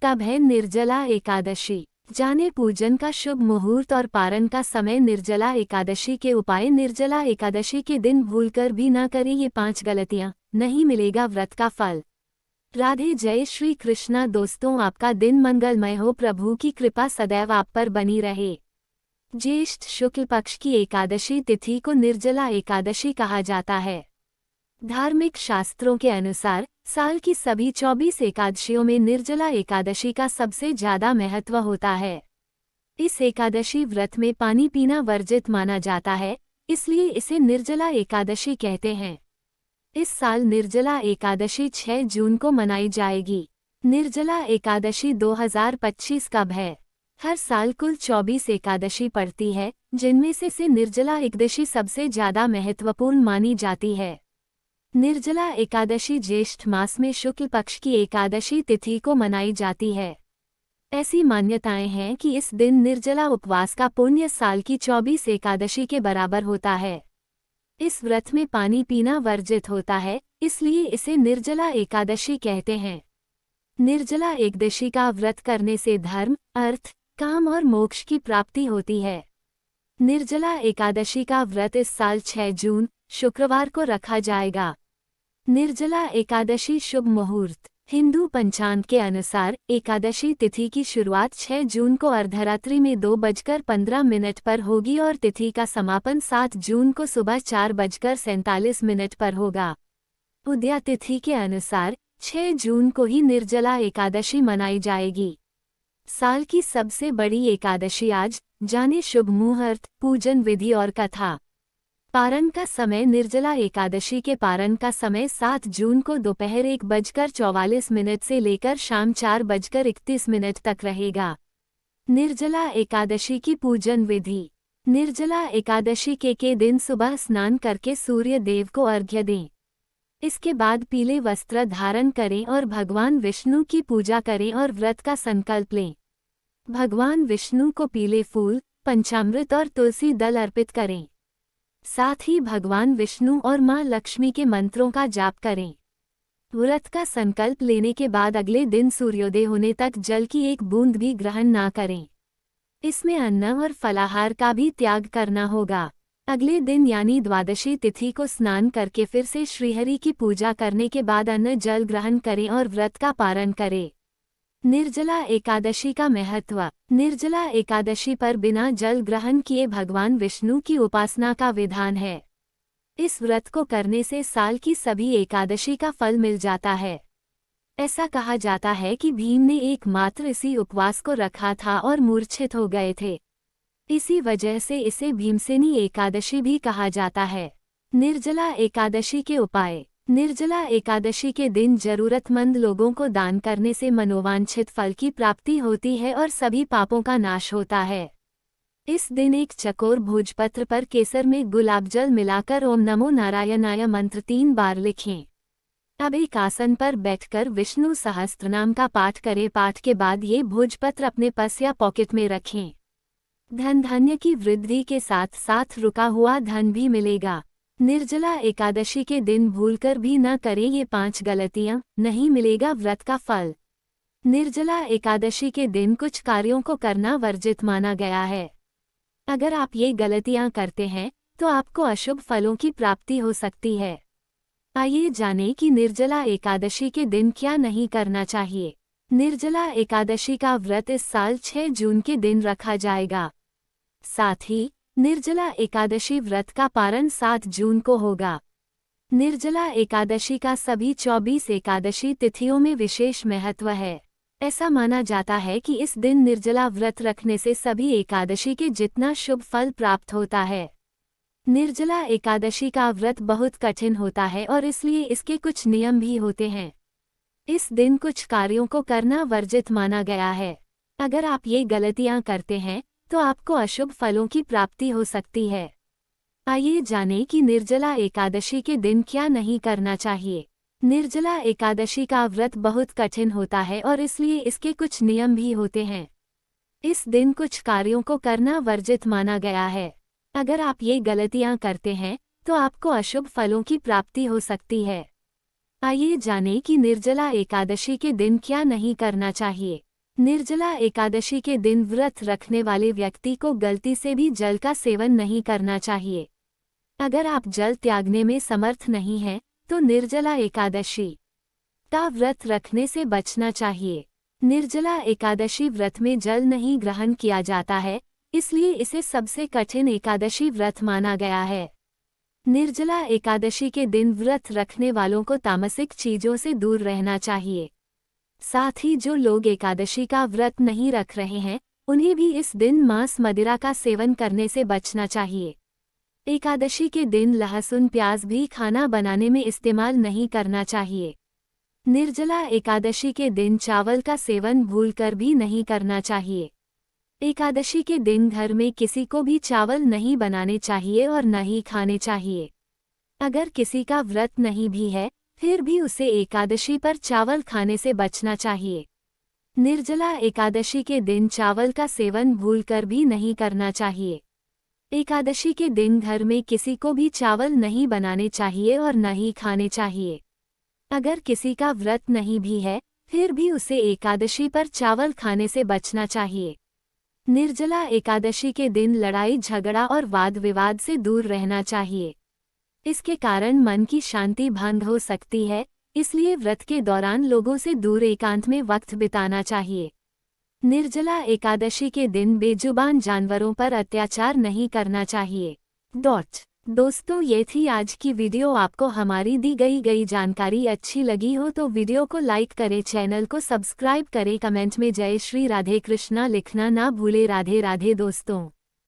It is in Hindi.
कब है निर्जला एकादशी? जाने पूजन का शुभ मुहूर्त और पारण का समय। निर्जला एकादशी के उपाय। निर्जला एकादशी के दिन भूलकर भी न करें ये 5 गलतियां, नहीं मिलेगा व्रत का फल। राधे जय श्री कृष्णा। दोस्तों, आपका दिन मंगलमय हो। प्रभु की कृपा सदैव आप पर बनी रहे। ज्येष्ठ शुक्ल पक्ष की एकादशी तिथि को निर्जला एकादशी कहा जाता है। धार्मिक शास्त्रों के अनुसार साल की सभी 24 एकादशियों में निर्जला एकादशी का सबसे ज्यादा महत्व होता है। इस एकादशी व्रत में पानी पीना वर्जित माना जाता है, इसलिए इसे निर्जला एकादशी कहते हैं। इस साल निर्जला एकादशी 6 जून को मनाई जाएगी। निर्जला एकादशी 2025 कब है? हर साल कुल 24 एकादशी पड़ती है, जिनमें से निर्जला एकादशी सबसे ज्यादा महत्वपूर्ण मानी जाती है। निर्जला एकादशी ज्येष्ठ मास में शुक्ल पक्ष की एकादशी तिथि को मनाई जाती है। ऐसी मान्यताएं हैं कि इस दिन निर्जला उपवास का पुण्य साल की 24 एकादशी के बराबर होता है। इस व्रत में पानी पीना वर्जित होता है, इसलिए इसे निर्जला एकादशी कहते हैं। निर्जला एकादशी का व्रत करने से धर्म, अर्थ, काम और मोक्ष की प्राप्ति होती है। निर्जला एकादशी का व्रत इस साल 6 जून शुक्रवार को रखा जाएगा। निर्जला एकादशी शुभ मुहूर्त। हिंदू पंचांग के अनुसार एकादशी तिथि की शुरुआत 6 जून को अर्धरात्रि में 2:15 पर होगी और तिथि का समापन 7 जून को सुबह 4:47 पर होगा। उदया तिथि के अनुसार 6 जून को ही निर्जला एकादशी मनाई जाएगी। साल की सबसे बड़ी एकादशी आज। जाने शुभ मुहूर्त, पूजन विधि और कथा। पारण का समय। निर्जला एकादशी के पारण का समय 7 जून को दोपहर 1:44 से लेकर शाम 4:31 तक रहेगा। निर्जला एकादशी की पूजन विधि। निर्जला एकादशी के दिन सुबह स्नान करके सूर्य देव को अर्घ्य दें। इसके बाद पीले वस्त्र धारण करें और भगवान विष्णु की पूजा करें और व्रत का संकल्प लें। भगवान विष्णु को पीले फूल, पंचामृत और तुलसी दल अर्पित करें। साथ ही भगवान विष्णु और मां लक्ष्मी के मंत्रों का जाप करें। व्रत का संकल्प लेने के बाद अगले दिन सूर्योदय होने तक जल की एक बूंद भी ग्रहण ना करें। इसमें अन्न और फलाहार का भी त्याग करना होगा। अगले दिन यानी द्वादशी तिथि को स्नान करके फिर से श्रीहरि की पूजा करने के बाद अन्न जल ग्रहण करें और व्रत का पारण करें। निर्जला एकादशी का महत्व। निर्जला एकादशी पर बिना जल ग्रहण किए भगवान विष्णु की उपासना का विधान है। इस व्रत को करने से साल की सभी एकादशी का फल मिल जाता है। ऐसा कहा जाता है कि भीम ने एकमात्र इसी उपवास को रखा था और मूर्छित हो गए थे। इसी वजह से इसे भीमसेनी एकादशी भी कहा जाता है। निर्जला एकादशी के उपाय। निर्जला एकादशी के दिन जरूरतमंद लोगों को दान करने से मनोवांछित फल की प्राप्ति होती है और सभी पापों का नाश होता है। इस दिन एक चकोर भोजपत्र पर केसर में गुलाब जल मिलाकर ओम नमो नारायणाय मंत्र 3 बार लिखें। अब एक आसन पर बैठकर विष्णु सहस्त्रनाम का पाठ करें। पाठ के बाद ये भोजपत्र अपने पर्स या पॉकेट में रखें। धन धान्य की वृद्धि के साथ साथ रुका हुआ धन भी मिलेगा। निर्जला एकादशी के दिन भूलकर भी न करें ये 5 गलतियां, नहीं मिलेगा व्रत का फल। निर्जला एकादशी के दिन कुछ कार्यों को करना वर्जित माना गया है। अगर आप ये गलतियां करते हैं तो आपको अशुभ फलों की प्राप्ति हो सकती है। आइए जानें कि निर्जला एकादशी के दिन क्या नहीं करना चाहिए। निर्जला एकादशी का व्रत इस साल 6 जून के दिन रखा जाएगा। साथ ही निर्जला एकादशी व्रत का पारण 7 जून को होगा। निर्जला एकादशी का सभी 24 एकादशी तिथियों में विशेष महत्व है। ऐसा माना जाता है कि इस दिन निर्जला व्रत रखने से सभी एकादशी के जितना शुभ फल प्राप्त होता है। निर्जला एकादशी का व्रत बहुत कठिन होता है और इसलिए इसके कुछ नियम भी होते हैं। इस दिन कुछ कार्यों को करना वर्जित माना गया है। अगर आप ये गलतियां करते हैं तो आपको अशुभ फलों की प्राप्ति हो सकती है। आइए जानें कि निर्जला एकादशी के दिन क्या नहीं करना चाहिए। निर्जला एकादशी का व्रत बहुत कठिन होता है और इसलिए इसके कुछ नियम भी होते हैं। इस दिन कुछ कार्यों को करना वर्जित माना गया है। अगर आप ये गलतियां करते हैं तो आपको अशुभ फलों की प्राप्ति हो सकती है। आइए जानें कि निर्जला एकादशी के दिन क्या नहीं करना चाहिए। निर्जला एकादशी के दिन व्रत रखने वाले व्यक्ति को गलती से भी जल का सेवन नहीं करना चाहिए। अगर आप जल त्यागने में समर्थ नहीं हैं, तो निर्जला एकादशी का व्रत रखने से बचना चाहिए। निर्जला एकादशी व्रत में जल नहीं ग्रहण किया जाता है, इसलिए इसे सबसे कठिन एकादशी व्रत माना गया है। निर्जला एकादशी के दिन व्रत रखने वालों को तामसिक चीजों से दूर रहना चाहिए। साथ ही जो लोग एकादशी का व्रत नहीं रख रहे हैं, उन्हें भी इस दिन मांस मदिरा का सेवन करने से बचना चाहिए। एकादशी के दिन लहसुन प्याज भी खाना बनाने में इस्तेमाल नहीं करना चाहिए। निर्जला एकादशी के दिन चावल का सेवन भूलकर भी नहीं करना चाहिए। एकादशी के दिन घर में किसी को भी चावल नहीं बनाने चाहिए और न ही खाने चाहिए। अगर किसी का व्रत नहीं भी है, फिर भी उसे एकादशी पर चावल खाने से बचना चाहिए। निर्जला एकादशी के दिन चावल का सेवन भूलकर भी नहीं करना चाहिए। एकादशी के दिन घर में किसी को भी चावल नहीं बनाने चाहिए और न ही खाने चाहिए। अगर किसी का व्रत नहीं भी है, फिर भी उसे एकादशी पर चावल खाने से बचना चाहिए। निर्जला एकादशी के दिन लड़ाई झगड़ा और वाद विवाद से दूर रहना चाहिए। इसके कारण मन की शांति भंग हो सकती है, इसलिए व्रत के दौरान लोगों से दूर एकांत में वक्त बिताना चाहिए। निर्जला एकादशी के दिन बेजुबान जानवरों पर अत्याचार नहीं करना चाहिए। दोस्तों, ये थी आज की वीडियो। आपको हमारी दी गई जानकारी अच्छी लगी हो तो वीडियो को लाइक करें, चैनल को सब्सक्राइब करें, कमेंट में जय श्री राधे कृष्णा लिखना ना भूले। राधे राधे दोस्तों।